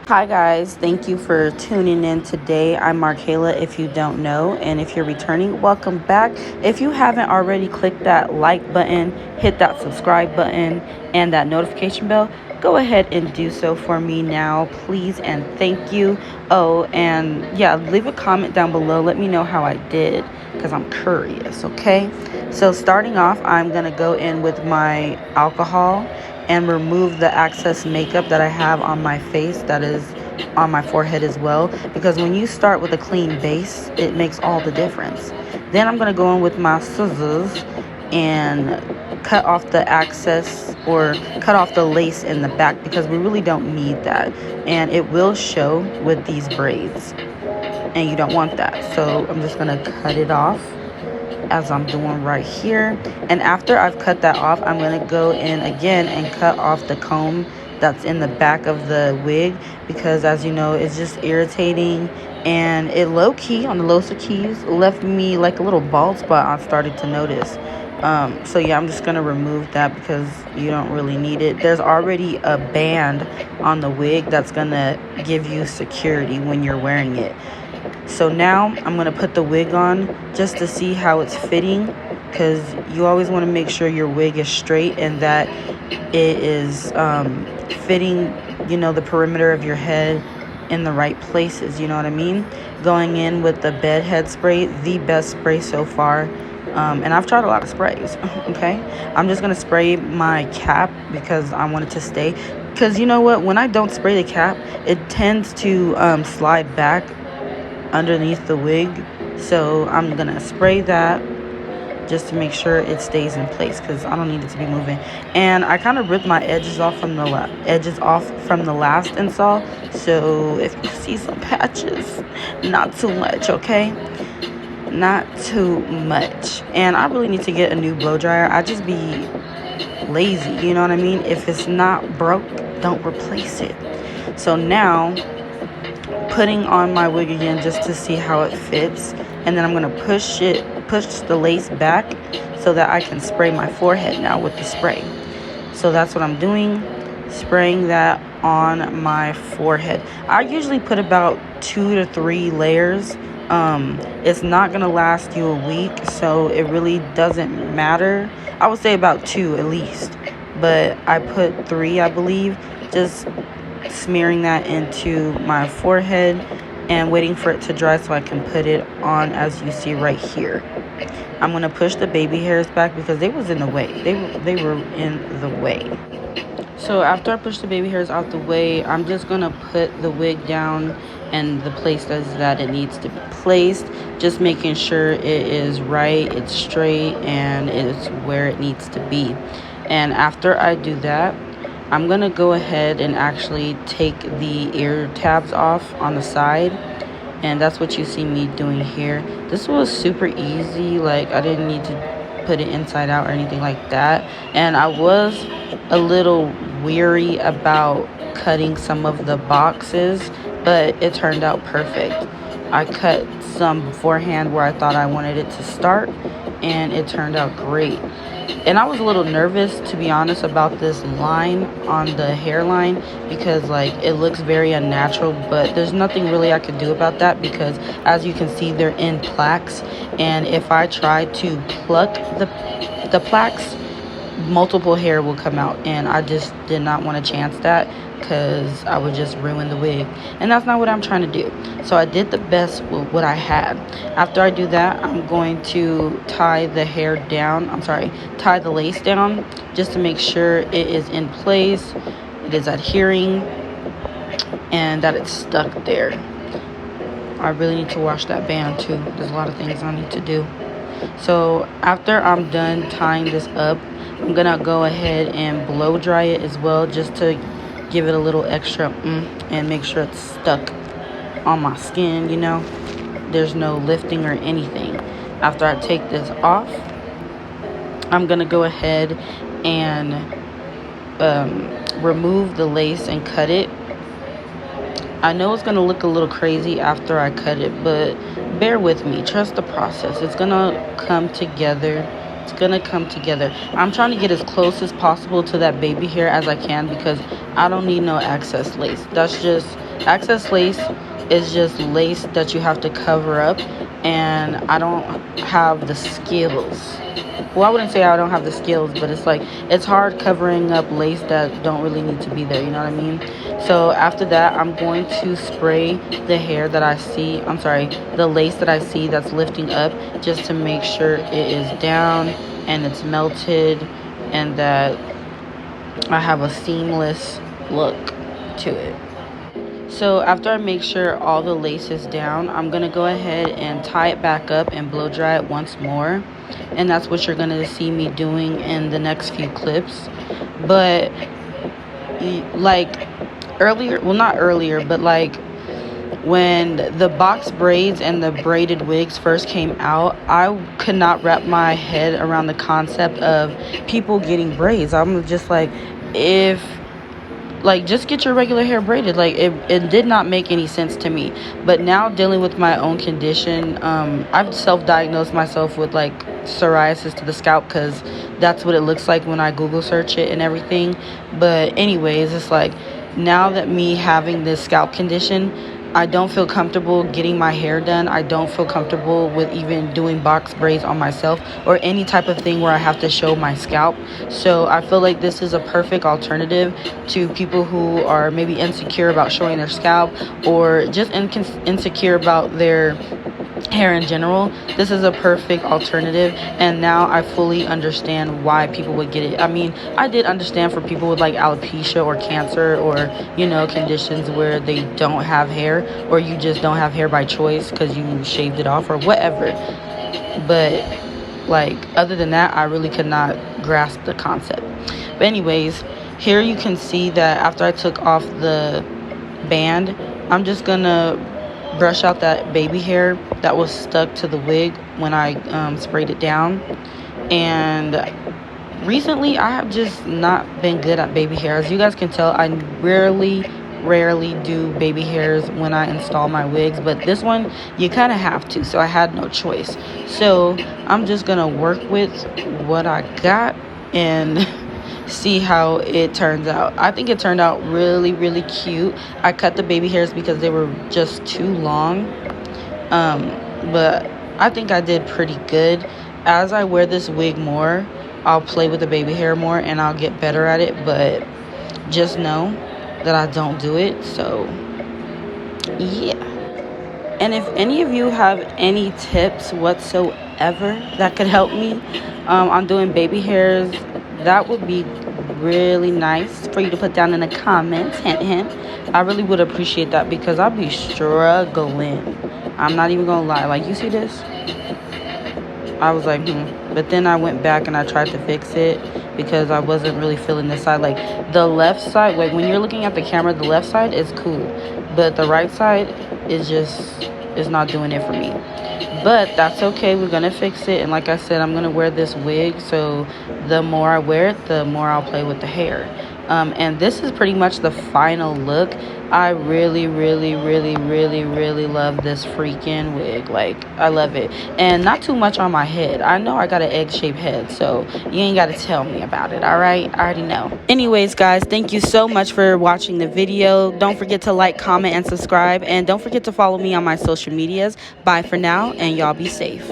Hi guys, thank you for tuning in today. I'm Markayylaab if you don't know, and if you're returning, welcome back. If you haven't already, click that like button, hit that subscribe button, and that notification bell. Go ahead and do so for me now, please, and thank you. Oh, and yeah, leave a comment down below. Let me know how I did, because I'm curious, okay? So starting off, I'm gonna go in with my alcohol and remove the excess makeup that I have on my face, that is on my forehead as well, because when you start with a clean base, it makes all the difference. Then I'm going to go in with my scissors and cut off the excess, or cut off the lace in the back, because we really don't need that, and it will show with these braids, and you don't want that. So I'm just going to cut it off, as I'm doing right here. And after I've cut that off, I'm going to go in again and cut off the comb that's in the back of the wig, because as you know, it's just irritating, and it low-key, on the lowest keys, left me like a little bald spot I started to notice. So yeah, I'm just going to remove that because you don't really need it. There's already a band on the wig that's going to give you security when you're wearing it. So now I'm going to put the wig on just to see how it's fitting, because you always want to make sure your wig is straight and that it is fitting, you know, the perimeter of your head in the right places, you know what I mean? Going in with the bed head spray, the best spray so far. And I've tried a lot of sprays, okay? I'm just going to spray my cap because I want it to stay. Because you know what? When I don't spray the cap, it tends to slide back underneath the wig. So I'm gonna spray that just to make sure it stays in place, because I don't need it to be moving. And I kind of ripped my edges off from the last install, so if you see some patches, not too much, okay? Not too much. And I really need to get a new blow dryer. I just be lazy, you know what I mean? If it's not broke, don't replace it. So now, putting on my wig again just to see how it fits, and then I'm going to push the lace back so that I can spray my forehead now with the spray. So that's what I'm doing, spraying that on my forehead. I usually put about 2 to 3 layers. It's not going to last you a week, so it really doesn't matter. I would say about 2 at least, but I put 3, I believe, just smearing that into my forehead and waiting for it to dry so I can put it on, as you see right here. I'm going to push the baby hairs back because they was in the way. They were in the way. So after I push the baby hairs out the way, I'm just going to put the wig down and the places that it needs to be placed, just making sure it is right, it's straight, and it's where it needs to be. And after I do that, I'm going to go ahead and actually take the ear tabs off on the side. And that's what you see me doing here. This was super easy. Like, I didn't need to put it inside out or anything like that. And I was a little weary about cutting some of the boxes, but it turned out perfect. I cut some beforehand where I thought I wanted it to start, and it turned out great. And I was a little nervous, to be honest, about this line on the hairline, because like it looks very unnatural, but there's nothing really I could do about that, because as you can see, they're in plaques, and if I try to pluck the plaques, multiple hair will come out, and I just did not want to chance that, because I would just ruin the wig, and that's not what I'm trying to do. So I did the best with what I had. After I do that, I'm going to tie the lace down, just to make sure it is in place, it is adhering, and that it's stuck there. I really need to wash that band too. There's a lot of things I need to do. So after I'm done tying this up, I'm gonna go ahead and blow dry it as well, just to give it a little extra and make sure it's stuck on my skin, you know. There's no lifting or anything. After I take this off, I'm gonna go ahead and remove the lace and cut it. I know it's gonna look a little crazy after I cut it, but bear with me. Trust the process. It's gonna come together. It's gonna come together. I'm trying to get as close as possible to that baby hair as I can because I don't need no excess lace. That's just excess lace is just lace that you have to cover up, and I don't have the skills. Well, I wouldn't say I don't have the skills, but it's like it's hard covering up lace that don't really need to be there, you know what I mean? So after that, I'm going to spray the hair that I see, the lace that I see that's lifting up, just to make sure it is down and it's melted and that I have a seamless look to it. So after I make sure all the lace is down, I'm going to go ahead and tie it back up and blow dry it once more. And that's what you're going to see me doing in the next few clips. But like earlier, well, not earlier, but like when the box braids and the braided wigs first came out, I could not wrap my head around the concept of people getting braids. I'm just like, if like, just get your regular hair braided. Like, it did not make any sense to me. But now, dealing with my own condition, I've self-diagnosed myself with like psoriasis to the scalp, because that's what it looks like when I Google search it and everything. But anyways, it's like, now that me having this scalp condition, I don't feel comfortable getting my hair done. I don't feel comfortable with even doing box braids on myself or any type of thing where I have to show my scalp. So I feel like this is a perfect alternative to people who are maybe insecure about showing their scalp, or just insecure about their hair in general. This is a perfect alternative, and now I fully understand why people would get it. I mean, I did understand for people with like alopecia or cancer, or you know, conditions where they don't have hair, or you just don't have hair by choice because you shaved it off or whatever. But like, other than that, I really could not grasp the concept. But anyways, here you can see that after I took off the band, I'm just gonna brush out that baby hair that was stuck to the wig when I sprayed it down. And recently I have just not been good at baby hair. As you guys can tell, I rarely do baby hairs when I install my wigs, but this one you kind of have to, so I had no choice. So I'm just gonna work with what I got and see how it turns out. I think it turned out really, really cute. I cut the baby hairs because they were just too long, but I think I did pretty good. As I wear this wig more, I'll play with the baby hair more and I'll get better at it, but just know that I don't do it. So yeah. And if any of you have any tips whatsoever that could help me on doing baby hairs, that would be really nice for you to put down in the comments. Hint, hint. I really would appreciate that, because I'll be struggling. I'm not even gonna lie. Like, you see this? I was like, But then I went back and I tried to fix it because I wasn't really feeling this side. Like, the left side, like when you're looking at the camera, the left side is cool, but the right side is not doing it for me. But that's okay, we're gonna fix it. And like I said, I'm gonna wear this wig, so the more I wear it, the more I'll play with the hair. And this is pretty much the final look. I really, really, really, really, really love this freaking wig. Like, I love it. And not too much on my head. I know I got an egg-shaped head, so you ain't got to tell me about it, all right? I already know. Anyways, guys, thank you so much for watching the video. Don't forget to like, comment, and subscribe. And don't forget to follow me on my social medias. Bye for now, and y'all be safe.